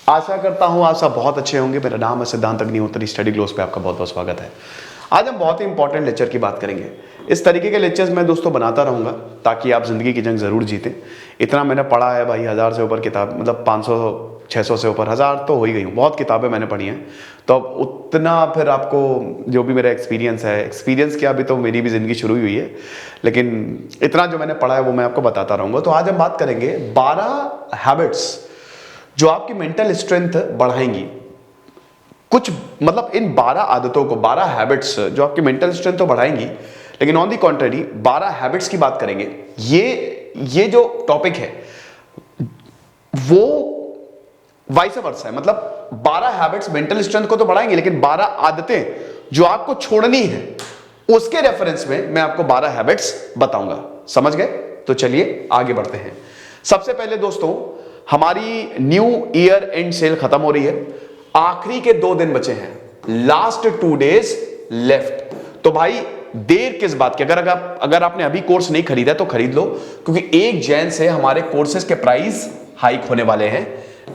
आशा करता हूं आप सब बहुत अच्छे होंगे। मेरा नाम है सिद्धांत अग्निहोत्री। स्टडी ग्लोस पे आपका बहुत बहुत स्वागत है। आज हम बहुत ही इंपॉर्टेंट लेक्चर की बात करेंगे। इस तरीके के लेक्चर्स मैं दोस्तों बनाता रहूंगा ताकि आप जिंदगी की जंग जरूर जीतें। इतना मैंने पढ़ा है भाई, 1000 से ऊपर किताब, मतलब 500 600 से ऊपर, 1000 तो हो ही गई हूँ। बहुत किताबें मैंने पढ़ी हैं, तो अब उतना फिर आपको जो भी मेरा एक्सपीरियंस है, एक्सपीरियंस क्या, अभी तो मेरी भी जिंदगी शुरू हुई है, लेकिन इतना जो मैंने पढ़ा है वो मैं आपको बताता रहूंगा। तो आज हम बात करेंगे 12 हैबिट्स जो आपकी मेंटल स्ट्रेंथ बढ़ाएंगी। कुछ मतलब इन 12 आदतों को, 12 हैबिट्स जो आपकी मेंटल स्ट्रेंथ तो बढ़ाएंगी, लेकिन ऑन दी कॉन्ट्ररी 12 हैबिट्स की बात करेंगे। ये जो टॉपिक है वो वाइस वर्सा है, मतलब 12 हैबिट्स मेंटल स्ट्रेंथ को तो बढ़ाएंगे, लेकिन 12 आदतें जो आपको छोड़नी है उसके रेफरेंस में मैं आपको 12 हैबिट्स बताऊंगा। समझ गए? तो चलिए आगे बढ़ते हैं। सबसे पहले दोस्तों, हमारी न्यू ईयर एंड सेल खत्म हो रही है। आखिरी के 2 दिन बचे हैं, लास्ट 2 days लेफ्ट। तो भाई देर किस बात की? अगर आपने अभी कोर्स नहीं खरीदा तो खरीद लो, क्योंकि 1 जैन से हमारे कोर्सेज के प्राइस हाइक होने वाले हैं।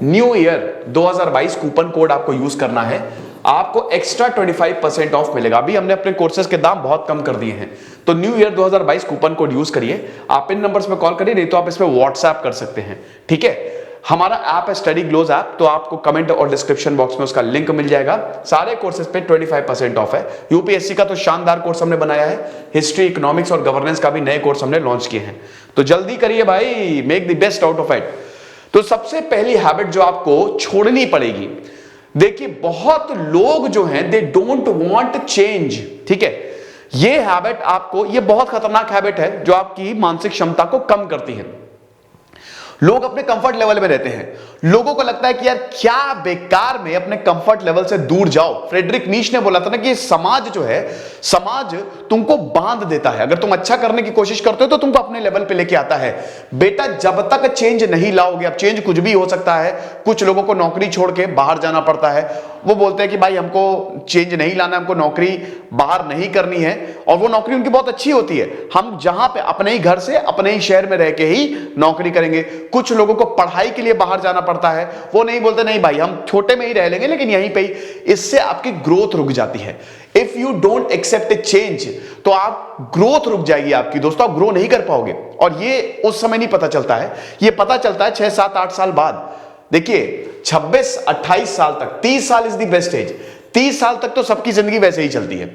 न्यू ईयर 2022 कूपन कोड आपको यूज करना है, आपको एक्स्ट्रा 25% ऑफ मिलेगा। अभी हमने अपने कोर्सेज के दाम बहुत कम कर दिए हैं, तो new year 2022 coupon code use करिए। आप इन नंबर्स पे कॉल करिए, नहीं तो आप इस पे व्हाट्सएप कर सकते हैं। ठीक है? हमारा ऐप है स्टडी ग्लोस ऐप, तो आपको कमेंट और डिस्क्रिप्शन बॉक्स में उसका लिंक मिल जाएगा। सारे कोर्सेज पे 25% ऑफ है। यूपीएससी का तो शानदार कोर्स हमने बनाया है, हिस्ट्री, इकोनॉमिक्स और गवर्नेंस का भी नए कोर्स हमने लॉन्च किए हैं। तो जल्दी करिए भाई, make the best out of it. तो सबसे पहली हैबिट जो आपको छोड़नी पड़ेगी, देखिए बहुत लोग जो हैं दे डोंट वांट चेंज। ठीक है? ये हैबिट आपको, ये बहुत खतरनाक हैबिट है जो आपकी मानसिक क्षमता को कम करती है। लोग अपने कंफर्ट लेवल में रहते हैं। लोगों को लगता है कि यार क्या बेकार में अपने कंफर्ट लेवल से दूर जाओ। फ्रेडरिक नीश ने बोला था ना कि समाज जो है, समाज तुमको बांध देता है। अगर तुम अच्छा करने की कोशिश करते हो तो तुमको अपने लेवल पे लेके आता है। बेटा जब तक चेंज नहीं लाओगे, अब चेंज कुछ भी हो सकता है। कुछ लोगों को नौकरी छोड़ के बाहर जाना पड़ता है, वो बोलते हैं कि भाई हमको चेंज नहीं लाना, हमको नौकरी बाहर नहीं करनी है, और वो नौकरी उनकी बहुत अच्छी होती है। हम जहां पे अपने ही घर से, अपने ही शहर में रह के ही नौकरी करेंगे। कुछ लोगों को पढ़ाई के लिए बाहर जाना पड़ता है, वो नहीं बोलते नहीं भाई हम छोटे में ही रह लेंगे लेकिन यहीं पे ही। इससे आपकी ग्रोथ रुक जाती है। If you don't accept a change, तो आप ग्रोथ रुक जाएगी आपकी दोस्तों, आप ग्रो नहीं कर पाओगे। और ये उस समय नहीं पता चलता है, ये पता चलता है 6, 7, 8 साल बाद। देखिए 26, 28 साल तक, 30 साल इज द बेस्ट एज। 30 साल तक तो सबकी जिंदगी वैसे ही चलती है,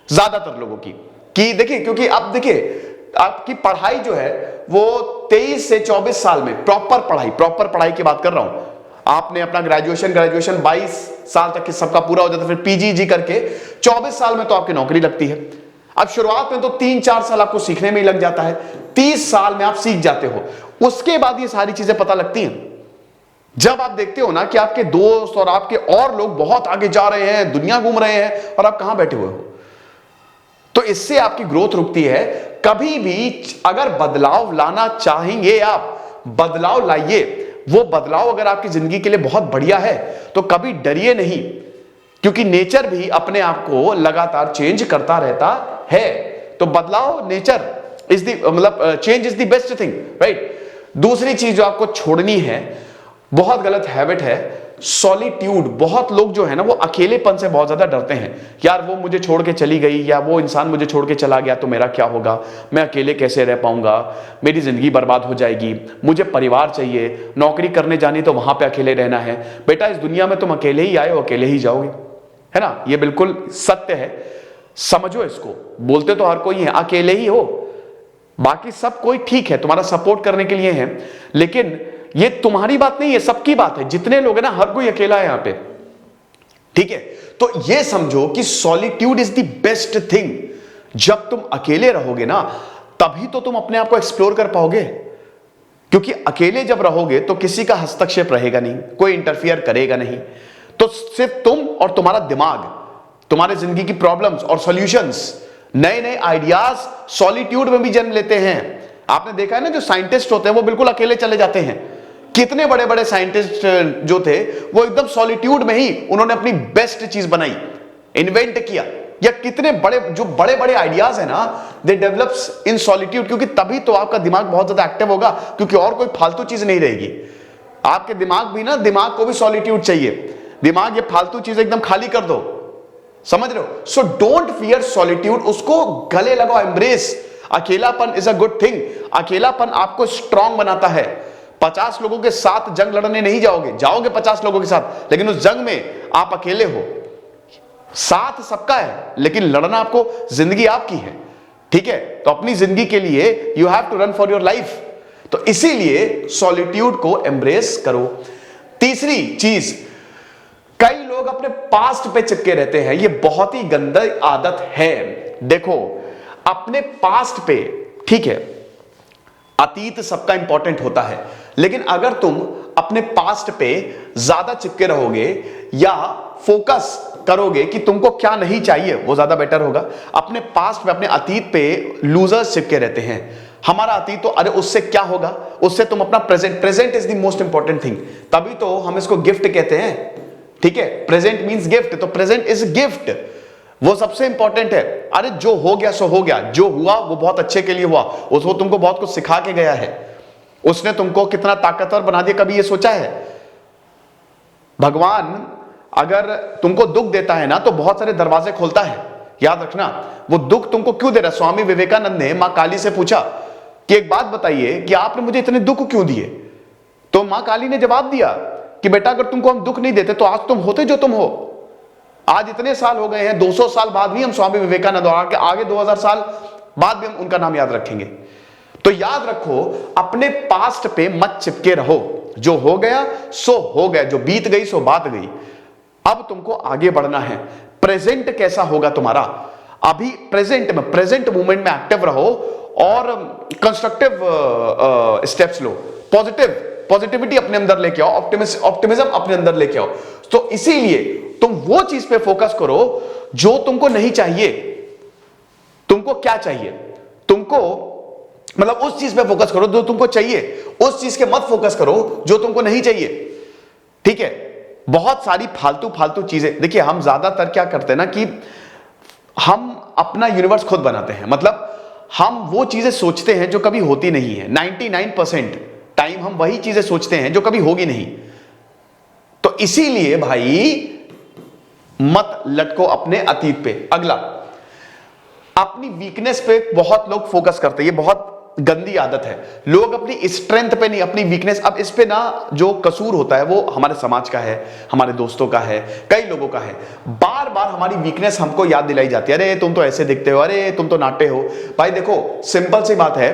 ज्यादातर लोगों की। कि देखिए, क्योंकि अब देखिए आपकी पढ़ाई जो है वो 23 से 24 साल में प्रॉपर पढ़ाई की बात कर रहा हूं। आपने अपना ग्रेजुएशन 22 साल तक के सबका पूरा हो जाता है, फिर पीजी करके 24 साल में तो आपकी नौकरी लगती है। अब शुरुआत में तो 3-4 साल आपको सीखने में ही लग जाता है, 30 साल में आप सीख जाते हो। उसके बाद ये सारी चीजें पता लगती हैं जब आप देखते हो ना कि आपके दोस्त और आपके और लोग बहुत आगे जा रहे हैं, दुनिया घूम रहे हैं, और आप कहां बैठे हुए हो। तो इससे आपकी ग्रोथ रुकती है। कभी भी अगर बदलाव लाना चाहेंगे, आप बदलाव लाइए। वो बदलाव अगर आपकी जिंदगी के लिए बहुत बढ़िया है तो कभी डरिए नहीं, क्योंकि नेचर भी अपने आप को लगातार चेंज करता रहता है। तो बदलाव, नेचर इज द, मतलब change is the best thing, right? दूसरी चीज जो आपको छोड़नी है, बहुत गलत हैबिट है, सॉलिट्यूड। बहुत लोग जो है ना वो अकेलेपन से बहुत ज्यादा डरते हैं। यार वो मुझे छोड़ के चली गई, या वो इंसान मुझे छोड़ के चला गया तो मेरा क्या होगा, मैं अकेले कैसे रह पाऊंगा, मेरी जिंदगी बर्बाद हो जाएगी, मुझे परिवार चाहिए, नौकरी करने जानी तो वहां पे अकेले रहना है। बेटा इस दुनिया में तुम अकेले ही आए हो, अकेले ही जाओगे, है ना? ये बिल्कुल सत्य है, समझो इसको। बोलते तो हर कोई है अकेले ही हो, बाकी सब कोई ठीक है, तुम्हारा सपोर्ट करने के लिए है, लेकिन ये तुम्हारी बात नहीं है, सबकी बात है। जितने लोग हैं ना, हर कोई अकेला है यहां पे। ठीक है? तो ये समझो कि solitude is the best thing. जब तुम अकेले रहोगे ना, तभी तो तुम अपने आप को एक्सप्लोर कर पाओगे। क्योंकि अकेले जब रहोगे तो किसी का हस्तक्षेप रहेगा नहीं, कोई इंटरफियर करेगा नहीं। तो सिर्फ तुम और तुम्हारा दिमाग, तुम्हारे जिंदगी की प्रॉब्लम्स और सॉल्यूशंस, नए नए आइडियाज सॉलिट्यूड में भी जन्म लेते हैं। आपने देखा है ना, जो साइंटिस्ट होते हैं वो बिल्कुल अकेले चले जाते हैं। कितने बड़े बड़े साइंटिस्ट जो थे वो एकदम सॉलिट्यूड में ही उन्होंने अपनी बेस्ट चीज बनाई, इन्वेंट किया। या कितने बड़े बड़े आइडियाज है ना, दे डेवलप्स इन सॉलिट्यूड, क्योंकि तभी तो आपका दिमाग बहुत ज्यादा एक्टिव होगा, क्योंकि और कोई फालतू चीज नहीं रहेगी। आपके दिमाग भी ना, दिमाग को भी सॉलिट्यूड चाहिए। दिमाग ये फालतू चीजें एकदम खाली कर दो, समझ रहे हो? सो डोंट फियर सॉलिट्यूड, उसको गले लगाओ, एम्ब्रेस। अकेलापन इज अ गुड थिंग। अकेलापन आपको स्ट्रांग बनाता है। 50 लोगों के साथ जंग लड़ने नहीं जाओगे, जाओगे 50 लोगों के साथ, लेकिन उस जंग में आप अकेले हो। साथ सबका है, लेकिन लड़ना आपको, जिंदगी आपकी है, ठीक है? तो अपनी जिंदगी के लिए you have to run for your life. तो इसीलिए सॉलिट्यूड को एम्ब्रेस करो। तीसरी चीज, कई लोग अपने पास्ट पे चिपके रहते हैं। ये बहुत ही गंदी आदत है। देखो, अपने पास्ट पे, ठीक है, अतीत सबका इंपॉर्टेंट होता है, लेकिन अगर तुम अपने पास्ट पे ज्यादा चिपके रहोगे या फोकस करोगे कि तुमको क्या नहीं चाहिए, वो ज्यादा बेटर होगा। अपने पास्ट पे, अपने अतीत पे लूजर्स चिपके रहते हैं। हमारा अतीत तो, अरे उससे क्या होगा, उससे तुम अपना present is the most important thing. तभी तो हम इसको गिफ्ट कहते हैं, ठीक है? प्रेजेंट मींस गिफ्ट, तो प्रेजेंट इज गिफ्ट, वो सबसे इंपॉर्टेंट है। अरे जो हो गया सो हो गया, जो हुआ वो बहुत अच्छे के लिए हुआ, उसको तुमको बहुत कुछ सिखा के गया है, उसने तुमको कितना ताकतवर बना दिया, कभी ये सोचा है? भगवान अगर तुमको दुख देता है ना, तो बहुत सारे दरवाजे खोलता है, याद रखना। वो दुख तुमको क्यों दे रहा है? स्वामी विवेकानंद ने मां काली से पूछा कि एक बात बताइए कि आपने मुझे इतने दुख क्यों दिए? तो मां काली ने जवाब दिया कि बेटा, अगर तुमको हम दुख नहीं देते तो आज तुम होते जो तुम हो। आज इतने साल हो गए हैं, 200 साल बाद भी हम स्वामी विवेकानंद, और आगे 2000 साल बाद भी हम उनका नाम याद रखेंगे। तो याद रखो, अपने पास्ट पे मत चिपके रहो। जो हो गया सो हो गया, जो बीत गई सो बात गई। अब तुमको आगे बढ़ना है। प्रेजेंट कैसा होगा तुम्हारा? अभी प्रेजेंट में, प्रेजेंट मूवमेंट में एक्टिव रहो और कंस्ट्रक्टिव स्टेप्स लो। पॉजिटिविटी अपने अंदर लेके आओ, ऑप्टिमिज्म अपने अंदर लेके आओ। तो इसीलिए तुम वो चीज पे फोकस करो जो तुमको नहीं चाहिए। तुमको क्या चाहिए? तुमको, मतलब उस चीज पे फोकस करो जो तुमको चाहिए, उस चीज के मत फोकस करो जो तुमको नहीं चाहिए, ठीक है? बहुत सारी फालतू चीजें, देखिए हम ज्यादातर क्या करते हैं ना कि हम अपना यूनिवर्स खुद बनाते हैं। मतलब हम वो चीजें सोचते हैं जो कभी होती नहीं है। 99% टाइम हम वही चीजें सोचते हैं जो कभी होगी नहीं। तो इसीलिए भाई मत लटको अपने अतीत पे। अगला, अपनी वीकनेस पे बहुत लोग फोकस करते हैं। ये बहुत गंदी आदत है। लोग अपनी स्ट्रेंथ पे नहीं, अपनी वीकनेस। अब इस पे ना जो कसूर होता है वो हमारे समाज का है, हमारे दोस्तों का है, कई लोगों का है। बार बार हमारी वीकनेस हमको याद दिलाई जाती है। अरे तुम तो ऐसे दिखते हो, अरे तुम तो नाटे हो। भाई देखो, सिंपल सी बात है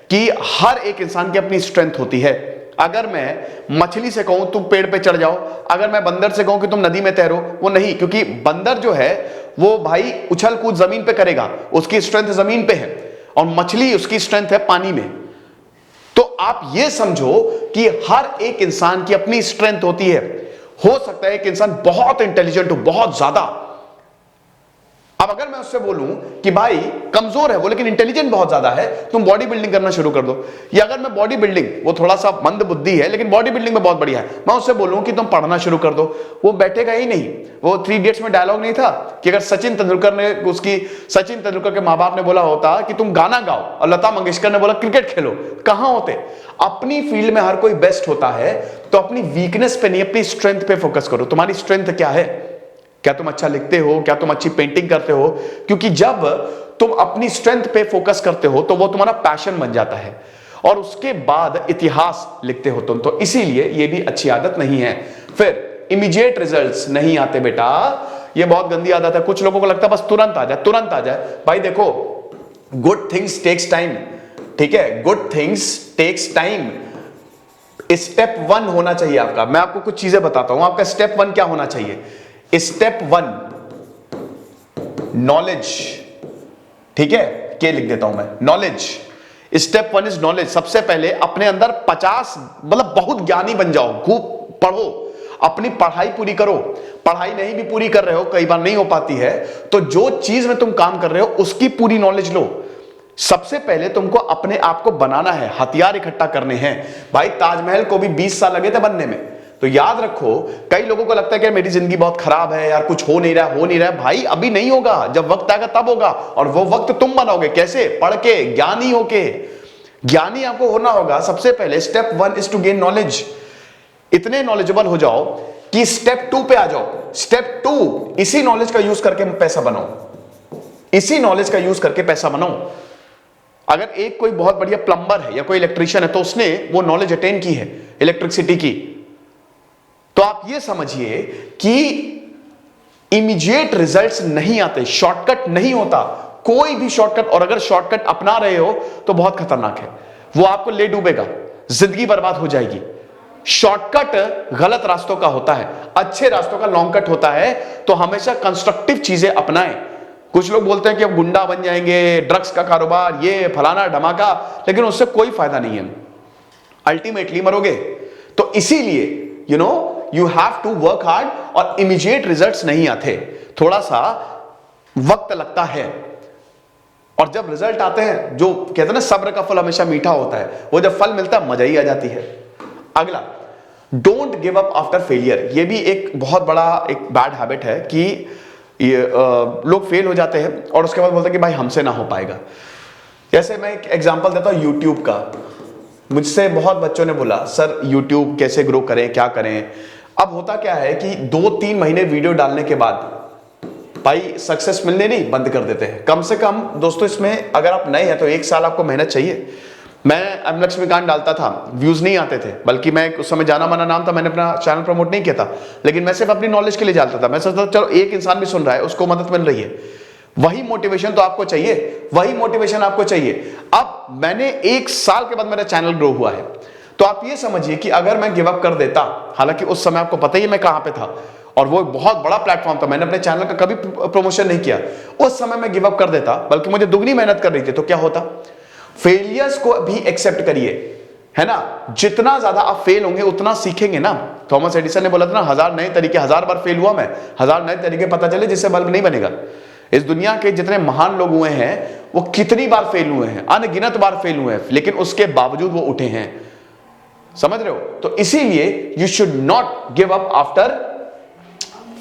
कि हर एक इंसान की अपनी स्ट्रेंथ होती है। अगर मैं मछली से कहूं तुम पेड़ पे चढ़ जाओ, अगर मैं बंदर से कहूं कि तुम नदी में तैरो, वो नहीं, क्योंकि बंदर जो है वो भाई उछल कूद जमीन पे करेगा, उसकी स्ट्रेंथ जमीन पे है, और मछली उसकी स्ट्रेंथ है पानी में। तो आप ये समझो कि हर एक इंसान की अपनी स्ट्रेंथ होती है। हो सकता है एक इंसान बहुत इंटेलिजेंट हो, बहुत ज्यादा। अब अगर मैं उससे बोलूं कि भाई कमजोर है वो लेकिन इंटेलिजेंट बहुत ज्यादा है, तुम बॉडी बिल्डिंग करना शुरू कर दो। या अगर मैं बॉडी बिल्डिंग, वो थोड़ा सा मंद बुद्धि है लेकिन बॉडी बिल्डिंग में बहुत बढ़िया है, मैं उससे बोलूं कि तुम पढ़ना शुरू कर दो, वो बैठेगा ही नहीं। वो 3 इडियट्स में डायलॉग नहीं था कि अगर सचिन तेंदुलकर के माँ बाप ने बोला होता कि तुम गाना गाओ और लता मंगेशकर ने बोला क्रिकेट खेलो, कहां होते? अपनी फील्ड में हर कोई बेस्ट होता है। तो अपनी वीकनेस पे नहीं, अपनी स्ट्रेंथ पे फोकस करो। तुम्हारी स्ट्रेंथ क्या है? क्या तुम अच्छा लिखते हो? क्या तुम अच्छी पेंटिंग करते हो? क्योंकि जब तुम अपनी स्ट्रेंथ पे फोकस करते हो तो वो तुम्हारा पैशन बन जाता है, और उसके बाद इतिहास लिखते हो तुम। तो इसीलिए ये भी अच्छी आदत नहीं है। फिर इमीडिएट रिजल्ट्स नहीं आते बेटा, ये बहुत गंदी आदत है। कुछ लोगों को लगता है बस तुरंत आ जाए, तुरंत आ जाए। भाई देखो, गुड थिंग्स टेक्स टाइम, ठीक है? Good things takes time. Step 1 होना चाहिए आपका। मैं आपको कुछ चीजें बताता हूं, आपका स्टेप 1 क्या होना चाहिए? स्टेप 1 नॉलेज, ठीक है? के लिख देता हूं मैं, नॉलेज। Step 1 is knowledge. सबसे पहले अपने अंदर 50, मतलब बहुत ज्ञानी बन जाओ, खूब पढ़ो, अपनी पढ़ाई पूरी करो। पढ़ाई नहीं भी पूरी कर रहे हो, कई बार नहीं हो पाती है, तो जो चीज में तुम काम कर रहे हो उसकी पूरी नॉलेज लो। सबसे पहले तुमको अपने आप को बनाना है, हथियार इकट्ठा करने हैं। भाई ताजमहल को भी 20 साल लगे थे बनने में। तो याद रखो, कई लोगों को लगता है कि मेरी जिंदगी बहुत खराब है यार, कुछ हो नहीं रहा है। भाई अभी नहीं होगा, जब वक्त आएगा तब होगा, और वो वक्त तुम बनाओगे। कैसे? पढ़ के, ज्ञानी होके। ज्ञानी आपको होना होगा। सबसे पहले step 1 is to gain knowledge. इतने नॉलेजेबल हो जाओ कि स्टेप 2 पे आ जाओ। स्टेप 2, इसी नॉलेज का यूज करके पैसा बनाओ, इसी नॉलेज का यूज करके पैसा बनाओ। अगर एक कोई बहुत बढ़िया प्लम्बर है या कोई इलेक्ट्रिशियन है तो उसने वो नॉलेज अटेन की है इलेक्ट्रिसिटी की, तो आप ये समझिए कि इमीडिएट रिजल्ट्स नहीं आते, शॉर्टकट नहीं होता कोई भी शॉर्टकट। और अगर शॉर्टकट अपना रहे हो तो बहुत खतरनाक है, वो आपको ले डूबेगा, जिंदगी बर्बाद हो जाएगी। शॉर्टकट गलत रास्तों का होता है, अच्छे रास्तों का लॉन्ग कट होता है। तो हमेशा कंस्ट्रक्टिव चीजें अपनाएं। कुछ लोग बोलते हैं कि अब गुंडा बन जाएंगे, ड्रग्स का कारोबार, ये फलाना धमाका, लेकिन उससे कोई फायदा नहीं है, अल्टीमेटली मरोगे। तो इसीलिए you have to work hard, और इमीडिएट रिजल्ट्स नहीं आते, थोड़ा सा वक्त लगता है। और जब रिजल्ट आते हैं, जो कहते हैं ना सब्र का फल हमेशा मीठा होता है, वो जब फल मिलता है मजा ही आ जाती है। अगला, don't give up after failure. ये भी एक बहुत बड़ा एक बैड हैबिट है कि लोग फेल हो जाते हैं और उसके बाद बोलते हैं कि भाई हमसे ना हो पाएगा। जैसे मैं एक एग्जांपल देता हूं यूट्यूब का। मुझसे बहुत बच्चों ने बोला सर यूट्यूब कैसे ग्रो करें, क्या करें। अब होता क्या है कि 2-3 महीने वीडियो डालने के बाद भाई सक्सेस मिलने नहीं बंद कर देते हैं। कम से कम दोस्तों इसमें अगर आप नए हैं तो 1 साल आपको मेहनत चाहिए। मैं एम लक्ष्मीकांत डालता था, व्यूज नहीं आते थे, बल्कि मैं उस समय जाना माना नाम था, मैंने अपना चैनल प्रमोट नहीं किया था, लेकिन मैं सिर्फ अपनी नॉलेज के लिए डालता था। मैं सोचता था चलो एक इंसान भी सुन रहा है, उसको मदद मिल रही है। वही मोटिवेशन तो आपको चाहिए, वही मोटिवेशन आपको चाहिए। अब मैंने 1 साल के बाद मेरा चैनल ग्रो हुआ है। तो आप ये समझिए कि अगर मैं गिव अप कर देता, हालांकि उस समय आपको पता ही है मैं कहां पे था और वो बहुत बड़ा प्लेटफॉर्म था, मैंने अपने चैनल का कभी प्रमोशन नहीं किया, उस समय मैं गिव अप कर देता, बल्कि मुझे दुगनी मेहनत कर रही थी, तो क्या होता। फेलियर्स को भी एक्सेप्ट करिए, है ना। जितना ज्यादा आप फेल होंगे उतना सीखेंगे ना। थॉमस एडिसन ने बोला था ना 1000 नए तरीके, 1000 बार फेल हुआ मैं, 1000 नए तरीके पता चले जिससे बल्ब नहीं बनेगा। इस दुनिया के जितने महान लोग हुए हैं वो कितनी बार फेल हुए हैं, अनगिनत बार फेल हुए हैं, लेकिन उसके बावजूद वो उठे हैं। समझ रहे हो। तो इसीलिए you should not give up after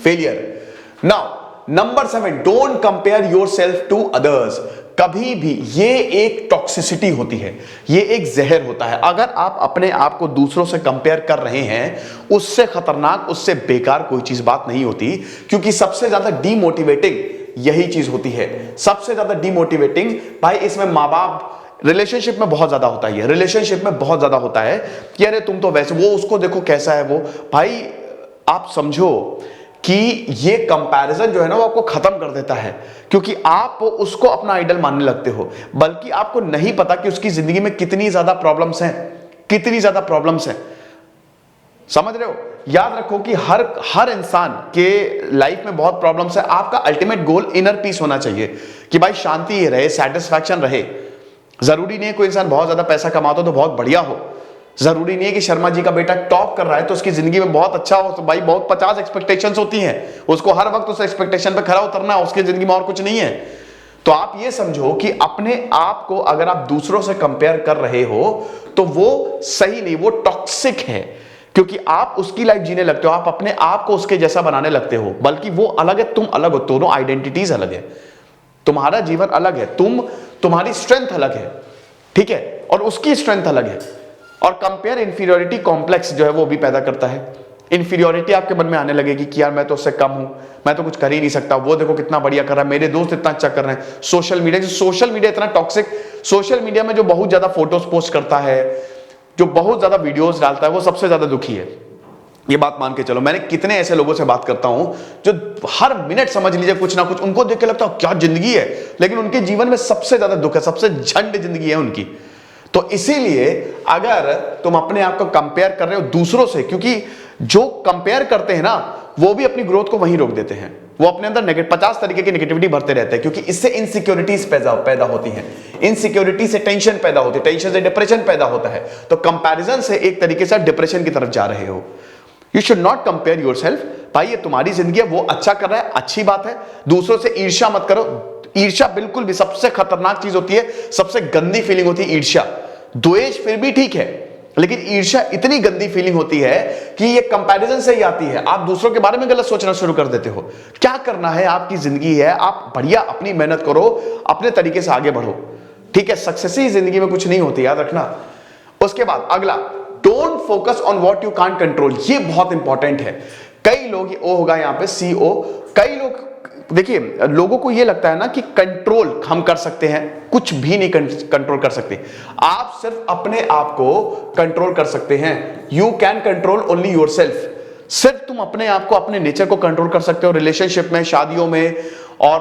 failure. Now number 7, don't compare yourself to others. कभी भी, ये एक टॉक्सिसिटी होती है, ये एक जहर होता है। अगर आप अपने आप को दूसरों से कंपेयर कर रहे हैं, उससे खतरनाक, उससे बेकार कोई चीज बात नहीं होती। क्योंकि सबसे ज्यादा डीमोटिवेटिंग यही चीज होती है, सबसे ज्यादा डीमोटिवेटिंग। भाई इसमें माँ बाप, रिलेशनशिप में बहुत ज्यादा होता है, रिलेशनशिप में बहुत ज्यादा होता है कि अरे तुम तो वैसे, वो उसको देखो कैसा है वो। भाई आप समझो कि ये कंपैरिजन जो है ना वो आपको खत्म कर देता है, क्योंकि आप उसको अपना आइडल मानने लगते हो, बल्कि आपको नहीं पता कि उसकी जिंदगी में कितनी ज्यादा प्रॉब्लम्स हैं, कितनी ज्यादा प्रॉब्लम्स हैं। समझ रहे हो। याद रखो कि हर इंसान के लाइफ में बहुत प्रॉब्लम्स है। आपका अल्टीमेट गोल इनर पीस होना चाहिए कि भाई शांति रहे, सेटिस्फैक्शन रहे। जरूरी नहीं है कोई इंसान बहुत ज्यादा पैसा कमाता हो तो बहुत बढ़िया हो, जरूरी नहीं है कि शर्मा जी का बेटा टॉप कर रहा है तो उसकी जिंदगी में बहुत अच्छा हो। तो भाई बहुत 50 एक्सपेक्टेशंस होती हैं, उसको हर वक्त उस एक्सपेक्टेशन पे खरा उतरना है, उसकी जिंदगी में और कुछ नहीं है। तो आप ये समझो कि अपने आप को अगर आप दूसरों से कंपेयर कर रहे हो तो वो सही नहीं, वो टॉक्सिक है, क्योंकि आप उसकी लाइफ जीने लगते हो, आप अपने आप को उसके जैसा बनाने लगते हो। बल्कि वो अलग है, तुम अलग हो, दोनों आइडेंटिटीज अलग है, तुम्हारा जीवन अलग है, तुम्हारी स्ट्रेंथ अलग है, ठीक है, और उसकी स्ट्रेंथ अलग है। और कंपेयर इंफीरियोरिटी कॉम्प्लेक्स जो है वो भी पैदा करता है। इंफीरियोरिटी आपके मन में आने लगेगी कि यार मैं तो उससे कम हूं, मैं तो कुछ कर ही नहीं सकता, वो देखो कितना बढ़िया कर रहा है, मेरे दोस्त इतना अच्छा कर रहे हैं। सोशल मीडिया इतना टॉक्सिक, सोशल मीडिया में जो बहुत ज्यादा फोटोज पोस्ट करता है, जो बहुत ज्यादा वीडियोस डालता है, वो सबसे ज्यादा दुखी है। ये बात मान के चलो। मैंने कितने ऐसे लोगों से बात करता हूं जो हर मिनट समझ लीजिए कुछ ना कुछ, उनको देख के लगता है क्या जिंदगी है, लेकिन उनके जीवन में सबसे ज्यादा दुख है, सबसे झंड जिंदगी है उनकी। तो इसीलिए अगर तुम अपने आप को कंपेयर कर रहे हो दूसरों से, क्योंकि जो कंपेयर करते हैं ना वो भी अपनी ग्रोथ को वहीं रोक देते हैं, वो अपने अंदर 50 तरीके की नेगेटिविटी भरते रहते हैं, क्योंकि इससे इनसिक्योरिटीज पैदा होती हैं, इनसिक्योरिटी से टेंशन पैदा होती है, टेंशन से डिप्रेशन पैदा होता है। तो कंपैरिजन से एक तरीके से डिप्रेशन की तरफ जा रहे हो। You should not compare yourself. भाई ये तुम्हारी जिंदगी है, वो अच्छा कर रहा है, अच्छी बात है। दूसरों से ईर्ष्या मत करो। ईर्ष्या बिल्कुल भी सबसे खतरनाक चीज होती है, सबसे गंदी फीलिंग होती है ईर्ष्या। द्वेष फिर भी ठीक है, लेकिन ईर्ष्या इतनी गंदी फीलिंग होती है कि ये कंपैरिजन से ही आती है। आप दूसरों के बारे में गलत सोचना शुरू कर देते हो। क्या करना है, आपकी जिंदगी है, आप बढ़िया अपनी मेहनत करो, अपने तरीके से आगे बढ़ो, ठीक है। सक्सेस ही जिंदगी में कुछ नहीं होती, याद रखना। उसके बाद अगला, don't focus on what you can't control, ये बहुत इंपॉर्टेंट है। कई लोग, ओ होगा यहां पे CO, कई लोग देखिए, लोगों को ये लगता है ना कि कंट्रोल हम कर सकते हैं, कुछ भी नहीं कंट्रोल कर सकते। आप सिर्फ अपने आप को कंट्रोल कर सकते हैं। You can control only yourself. सिर्फ तुम अपने आप को, अपने नेचर को कंट्रोल कर सकते हो। रिलेशनशिप में, शादियों में और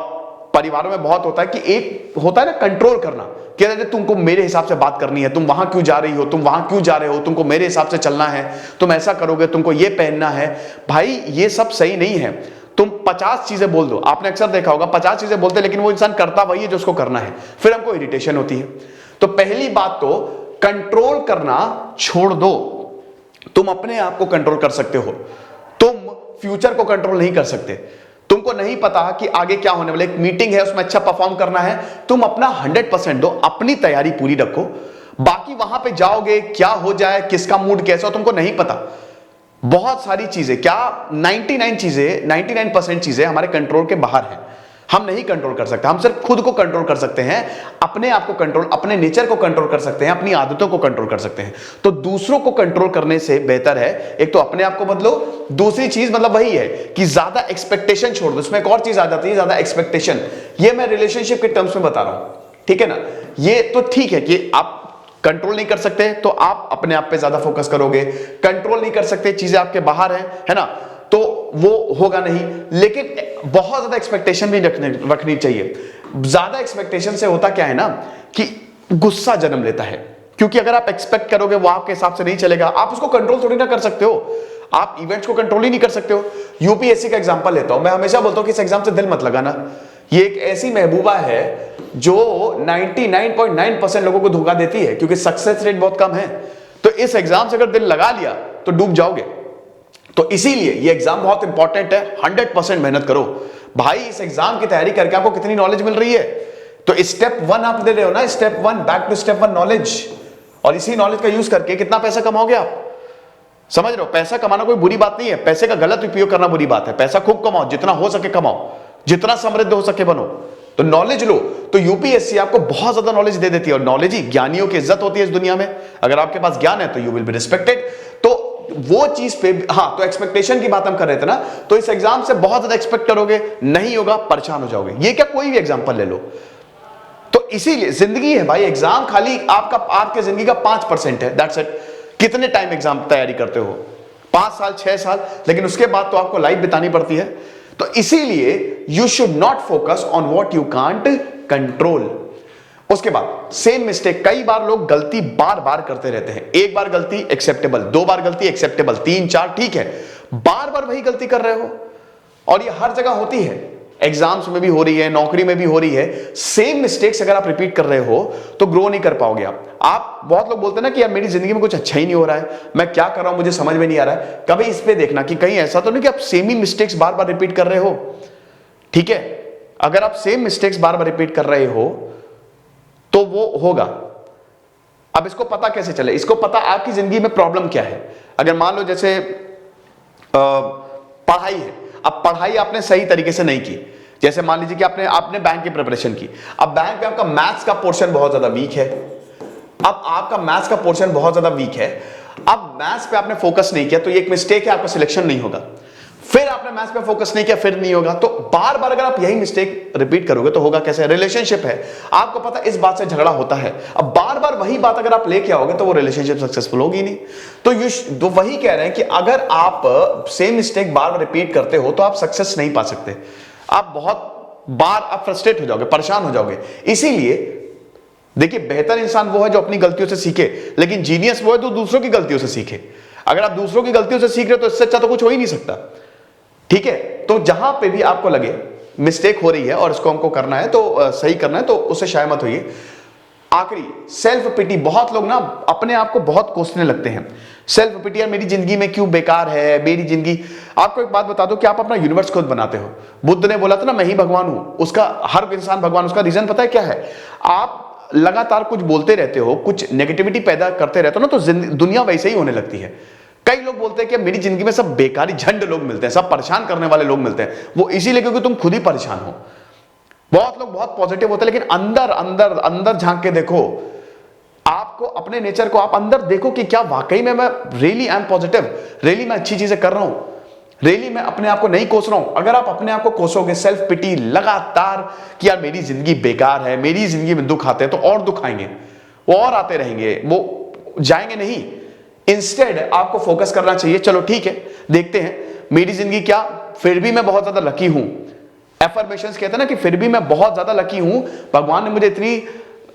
परिवारों में बहुत होता है कि एक होता है ना कंट्रोल करना, कि अरे तुमको मेरे हिसाब से बात करनी है, तुम वहां क्यों जा रही हो, तुम वहां क्यों जा रहे हो, तुमको मेरे हिसाब से चलना है, तुम ऐसा करोगे, तुमको ये पहनना है। भाई ये सब सही नहीं है। तुम 50 चीजें बोल दो, आपने अक्सर देखा होगा 50 चीजें बोलते लेकिन वो इंसान करता वही है जो उसको करना है, फिर हमको इरिटेशन होती है। तो पहली बात तो कंट्रोल करना छोड़ दो। तुम अपने आप को कंट्रोल कर सकते हो, तुम फ्यूचर को कंट्रोल नहीं कर सकते। तुमको नहीं पता कि आगे क्या होने वाला, एक मीटिंग है उसमें अच्छा परफॉर्म करना है, तुम अपना 100% दो, अपनी तैयारी पूरी रखो। बाकी वहां पे जाओगे, क्या हो जाए, किसका मूड कैसा हो, तुमको नहीं पता। बहुत सारी चीजें, क्या 99% चीजें हमारे कंट्रोल के बाहर हैं, हम नहीं कंट्रोल कर सकते। हम सिर्फ खुद को कंट्रोल कर सकते हैं, अपने आप को कंट्रोल, अपने नेचर को कंट्रोल कर सकते हैं, अपनी आदतों को कंट्रोल कर सकते हैं। तो दूसरों को कंट्रोल करने से बेहतर है एक तो अपने आप को बदलो, दूसरी चीज मतलब वही है कि ज्यादा एक्सपेक्टेशन छोड़ दो। इसमें एक और चीज आ जाती है, ज्यादा एक्सपेक्टेशन। ये मैं रिलेशनशिप के टर्म्स में बता रहा हूं, ठीक है ना। ये तो ठीक है कि आप कंट्रोल नहीं कर सकते तो आप अपने आप पे ज्यादा फोकस करोगे, कंट्रोल नहीं कर सकते, चीजें आपके बाहर है ना, तो वो होगा नहीं। लेकिन बहुत ज्यादा एक्सपेक्टेशन भी रखनी चाहिए। ज्यादा एक्सपेक्टेशन से होता क्या है ना कि गुस्सा जन्म लेता है, क्योंकि अगर आप एक्सपेक्ट करोगे वो आपके हिसाब से नहीं चलेगा। आप उसको कंट्रोल थोड़ी ना कर सकते हो, आप इवेंट्स को कंट्रोल ही नहीं कर सकते हो। यूपीएससी का एग्जांपल लेता हूं, मैं हमेशा बोलता हूं कि इस एग्जाम से दिल मत लगाना। ये एक ऐसी महबूबा है जो 99.9% लोगों को धोखा देती है, क्योंकि सक्सेस रेट बहुत कम है। तो इस एग्जाम से अगर दिल लगा लिया तो डूब जाओगे। तो इसीलिए ये एग्जाम बहुत इंपॉर्टेंट है, 100% मेहनत करो। भाई इस एग्जाम की तैयारी करके आपको कितनी नॉलेज मिल रही है, तो स्टेप 1 आप दे रहे हो ना, step 1, back to step 1 knowledge. और इसी नॉलेज का यूज करके कितना पैसा कमाओगे आप, समझ रहे हो। पैसा कमाना कोई बुरी बात नहीं है, पैसे का गलत उपयोग करना बुरी बात है। पैसा खूब कमाओ, जितना हो सके कमाओ, जितना समृद्ध हो सके बनो। तो नॉलेज लो। तो यूपीएससी आपको बहुत ज्यादा नॉलेज दे देती है, और नॉलेज ही, ज्ञानियों की इज्जत होती है इस दुनिया में। अगर आपके पास ज्ञान है तो यू विल बी रिस्पेक्टेड। तो वो चीज पे, हाँ, तो एक्सपेक्टेशन की बात हम कर रहे थे ना, तो इस एग्जाम से बहुत ज्यादा एक्सपेक्ट करोगे, नहीं होगा, परेशान हो जाओगे। ये क्या, कोई भी एग्जांपल ले लो। तो इसीलिए जिंदगी है भाई, एग्जाम खाली आपके जिंदगी का 5% है, दैट्स इट। कितने टाइम एग्जाम तैयारी करते हो, 5 साल 6 साल, लेकिन उसके बाद तो आपको लाइफ बितानी पड़ती है। तो इसीलिए you should not focus on what you can't control. उसके बाद सेम मिस्टेक, कई बार लोग गलती बार बार करते रहते हैं। एक बार गलती एक्सेप्टेबल, 2 बार गलती एक्सेप्टेबल, 3 4 ठीक है, बार बार वही गलती कर रहे हो। और ये हर जगह होती है, एग्जाम्स में भी हो रही है, नौकरी में भी हो रही है। सेम मिस्टेक्स अगर आप रिपीट कर रहे हो तो ग्रो नहीं कर पाओगे आप। बहुत लोग बोलते हैं ना कि यार मेरी जिंदगी में कुछ अच्छा ही नहीं हो रहा है, मैं क्या कर रहा हूं मुझे समझ में नहीं आ रहा है। कभी इस पे देखना कि कहीं ऐसा तो नहीं कि आप सेम ही मिस्टेक्स बार बार रिपीट कर रहे हो, ठीक है। अगर आप सेम मिस्टेक्स बार बार रिपीट कर रहे हो तो वो होगा। अब इसको पता कैसे चले, इसको पता आपकी जिंदगी में प्रॉब्लम क्या है। अगर मान लो जैसे पढ़ाई है, अब पढ़ाई आपने सही तरीके से नहीं की, जैसे मान लीजिए कि आपने बैंक की प्रिपरेशन की, अब बैंक में आपका मैथ्स का पोर्शन बहुत ज्यादा वीक है। अब आपका मैथ्स का पोर्शन बहुत ज्यादा वीक है, अब मैथ्स पे आपने फोकस नहीं किया तो ये एक मिस्टेक है, आपका सिलेक्शन नहीं होगा। फिर आपने मैथ्स पे फोकस नहीं किया, फिर नहीं होगा। तो बार बार अगर आप यही मिस्टेक रिपीट करोगे तो होगा कैसे। रिलेशनशिप है, आपको पता इस बात से झगड़ा होता है, अब बार बार वही बात अगर आप लेके आओगे तो वो रिलेशनशिप सक्सेसफुल होगी नहीं। तो वही कह रहे हैं कि अगर आप सेम मिस्टेक बार बार रिपीट करते हो तो आप सक्सेस नहीं पा सकते। आप बहुत बार आप फ्रस्ट्रेट हो जाओगे, परेशान हो जाओगे। इसीलिए देखिए, बेहतर इंसान वो है जो अपनी गलतियों से सीखे, लेकिन जीनियस वो है जो दूसरों की गलतियों से सीखे। अगर आप दूसरों की गलतियों से सीख रहे हो तो इससे अच्छा तो कुछ हो ही नहीं सकता, ठीक है। तो जहां पे भी आपको लगे मिस्टेक हो रही है और इसको हमको करना है तो सही करना है, तो उससे शायद मत होइए। आखिरी, सेल्फ पिटी। बहुत लोग ना अपने आप को बहुत कोसने लगते हैं। सेल्फ पिटी, यार मेरी जिंदगी में क्यों बेकार है मेरी जिंदगी। आपको एक बात बता दो कि आप अपना यूनिवर्स खुद बनाते हो। बुद्ध ने बोला था ना मैं ही भगवान हूं, उसका हर इंसान भगवान। उसका रीजन पता है क्या है, आप लगातार कुछ बोलते रहते हो, कुछ नेगेटिविटी पैदा करते रहते हो ना, तो दुनिया वैसे ही होने लगती है। कई लोग बोलते हैं कि मेरी जिंदगी में सब बेकारी झंड लोग मिलते हैं, सब परेशान करने वाले लोग मिलते हैं। वो इसीलिए क्योंकि तुम खुद ही परेशान हो। बहुत लोग बहुत पॉजिटिव होते हैं, लेकिन अंदर अंदर अंदर झांक के देखो, आप आपको अपने नेचर को आप अंदर देखो कि क्या वाकई में मैं really I am positive, really मैं अच्छी चीजें कर रहा हूं, रियली मैं अपने आप को नहीं कोस रहा हूं। अगर आप अपने आप को कोसोगे, सेल्फ पिटी लगातार कि यार मेरी जिंदगी बेकार है, मेरी जिंदगी में दुख आते हैं, तो और दुख आएंगे, वो और आते रहेंगे, वो जाएंगे नहीं। इंस्टेड आपको फोकस करना चाहिए, चलो ठीक है देखते हैं मेरी जिंदगी क्या, फिर भी मैं बहुत ज्यादा लकी हूं। एफर्मेशंस कहते हैं ना कि फिर भी मैं बहुत ज्यादा लकी हूं, भगवान ने मुझे इतनी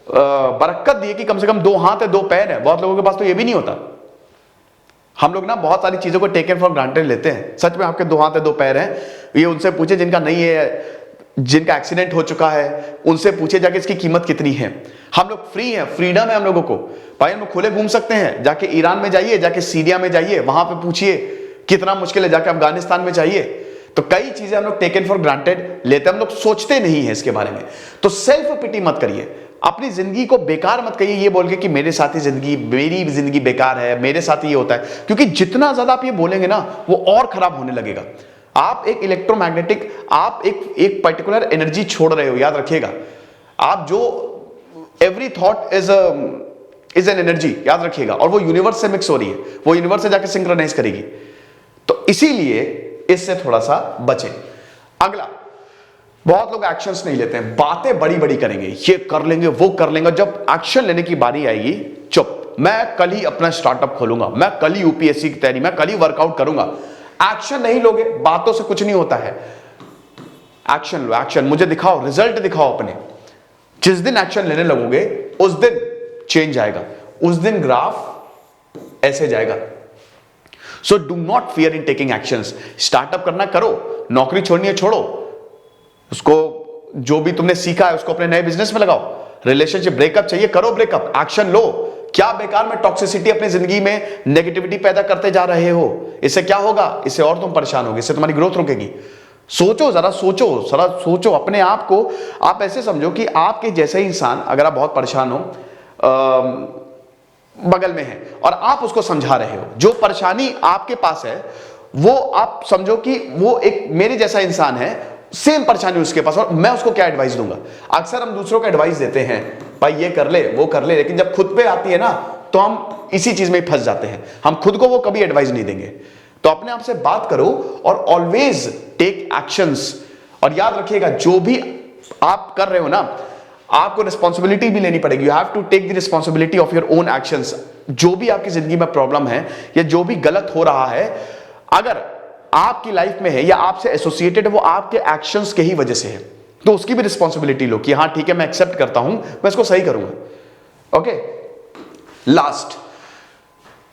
बरकत दी है कि कम से कम 2 हाथ है 2 पैर है। बहुत लोगों के पास तो ये भी नहीं होता। हम लोग ना बहुत सारी चीजों को टेकन फॉर ग्रांटेड लेते हैं। सच में आपके 2 हाथ है 2 पैर हैं, ये उनसे पूछे जिनका नहीं है, जिनका एक्सीडेंट हो चुका है, उनसे पूछे जाके इसकी कीमत कितनी है। हम लोग फ्री हैं, फ्रीडम है हम लोगों को भाई, हम लोग खुले घूम सकते हैं। जाके ईरान में जाइए, जाके सीरिया में जाइए, वहां पे पूछिए कितना मुश्किल है, जाके अफगानिस्तान में जाइए। तो कई चीजें हम लोग टेकन फॉर ग्रांटेड लेते हैं, हम लोग सोचते नहीं है इसके बारे में। तो सेल्फ पिटी मत करिए, अपनी जिंदगी को बेकार मत कहिए ये बोल के कि मेरे साथ ही जिंदगी, मेरी जिंदगी बेकार है, मेरे साथ ही ये होता है। क्योंकि जितना ज्यादा आप ये बोलेंगे ना, वो और खराब होने लगेगा। आप एक इलेक्ट्रोमैग्नेटिक, आप एक पर्टिकुलर एनर्जी छोड़ रहे हो, याद रखिएगा। आप जो every thought is an energy, याद रखिएगा, और वो यूनिवर्स से मिक्स हो रही है, वो यूनिवर्स से जाकर सिंक्रोनाइज करेगी। तो इसीलिए इससे थोड़ा सा बचें। अगला, बहुत लोग एक्शंस नहीं लेते हैं, बातें बड़ी बड़ी करेंगे, ये कर लेंगे वो कर लेंगे, जब एक्शन लेने की बारी आएगी चुप। मैं कल ही अपना स्टार्टअप खोलूंगा, मैं कल ही यूपीएससी की तैयारी, मैं कल ही वर्कआउट करूंगा। एक्शन नहीं लोगे, बातों से कुछ नहीं होता है। एक्शन लो, एक्शन मुझे दिखाओ, रिजल्ट दिखाओ अपने। जिस दिन एक्शन लेने लगोगे उस दिन चेंज आएगा, उस दिन ग्राफ ऐसे जाएगा। So do not fear in taking actions. Startup करना करो, नौकरी छोड़नी है छोड़ो, उसको जो भी तुमने सीखा है उसको अपने नए बिजनेस में लगाओ। रिलेशनशिप ब्रेकअप चाहिए, करो ब्रेकअप, एक्शन लो। क्या बेकार में टॉक्सिसिटी अपनी जिंदगी में नेगेटिविटी पैदा करते जा रहे हो? इससे क्या होगा? इससे और तुम परेशान होगे, इससे तुम्हारी ग्रोथ रुकेगी। सोचो, जरा सोचो अपने आप को। आप ऐसे समझो कि आपके जैसे ही इंसान, अगर आप बहुत परेशान हो, बगल में है और आप उसको समझा रहे हो, जो परेशानी आपके पास है वो आप समझो कि वो एक मेरे जैसा इंसान है, सेम परेशानी उसके पास, और मैं उसको क्या एडवाइस दूंगा? अक्सर हम दूसरों को एडवाइस देते हैं, भाई ये कर ले वो कर ले, लेकिन जब खुद पे आती है ना तो हम इसी चीज में फंस जाते हैं। हम खुद को वो कभी एडवाइस नहीं देंगे। तो अपने आप से बात करो और ऑलवेज टेक एक्शंस। और याद रखिएगा, जो भी आप कर रहे हो ना, आपको रिस्पॉन्सिबिलिटी भी लेनी पड़ेगी। You have to take the responsibility of your own actions. जो भी आपकी जिंदगी में प्रॉब्लम है या जो भी गलत हो रहा है, अगर आपकी लाइफ में है या आपसे एसोसिएटेड है, वो आपके एक्शंस के ही वजह से है, तो उसकी भी रिस्पॉन्सिबिलिटी लो कि हाँ ठीक है, मैं एक्सेप्ट करता हूं, मैं इसको सही करूंगा। ओके, लास्ट,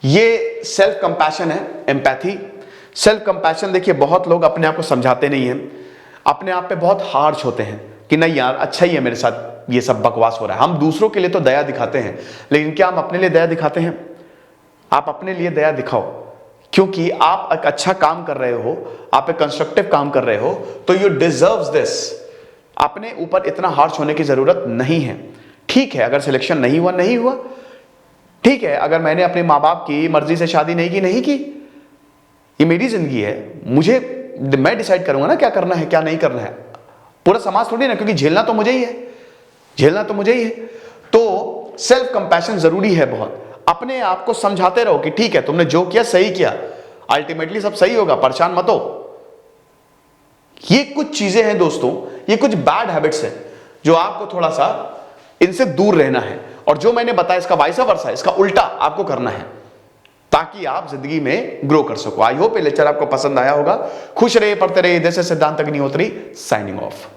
ये सेल्फ कंपैशन है, एम्पैथी। सेल्फ कंपैशन, देखिए बहुत लोग अपने आप को समझाते नहीं हैं, अपने आप पे बहुत हार्श होते हैं कि नहीं यार अच्छा ही है मेरे साथ ये सब बकवास हो रहा है। हम दूसरों के लिए तो दया दिखाते हैं, लेकिन क्या हम अपने लिए दया दिखाते हैं? आप अपने लिए दया दिखाओ, क्योंकि आप एक अच्छा काम कर रहे हो, आप एक कंस्ट्रक्टिव काम कर रहे हो, तो यू डिजर्व्स दिस। अपने ऊपर इतना हार्श होने की जरूरत नहीं है। ठीक है, अगर सिलेक्शन नहीं हुआ नहीं हुआ, ठीक है, अगर मैंने अपने माँ बाप की मर्जी से शादी नहीं की, ये मेरी जिंदगी है, मैं डिसाइड करूंगा ना क्या करना है क्या नहीं करना है। पूरा समाज थोड़ी ना, क्योंकि झेलना तो मुझे ही है, झेलना तो मुझे ही है। तो सेल्फ कंपैशन जरूरी है बहुत। अपने आप को समझाते रहो कि ठीक है, तुमने जो किया सही किया, अल्टीमेटली सब सही होगा, परेशान मत हो। ये कुछ चीजें हैं दोस्तों, ये कुछ बैड हैबिट्स हैं जो आपको थोड़ा सा इनसे दूर रहना है। और जो मैंने बताया इसका वाइस वर्सा है, इसका उल्टा आपको करना है, ताकि आप जिंदगी में ग्रो कर सको। आई होप ये लेक्चर आपको पसंद आया होगा। खुश रहिए, पढ़ते रहिए। दिस इज सिद्धांत अग्निहोत्री, साइनिंग ऑफ।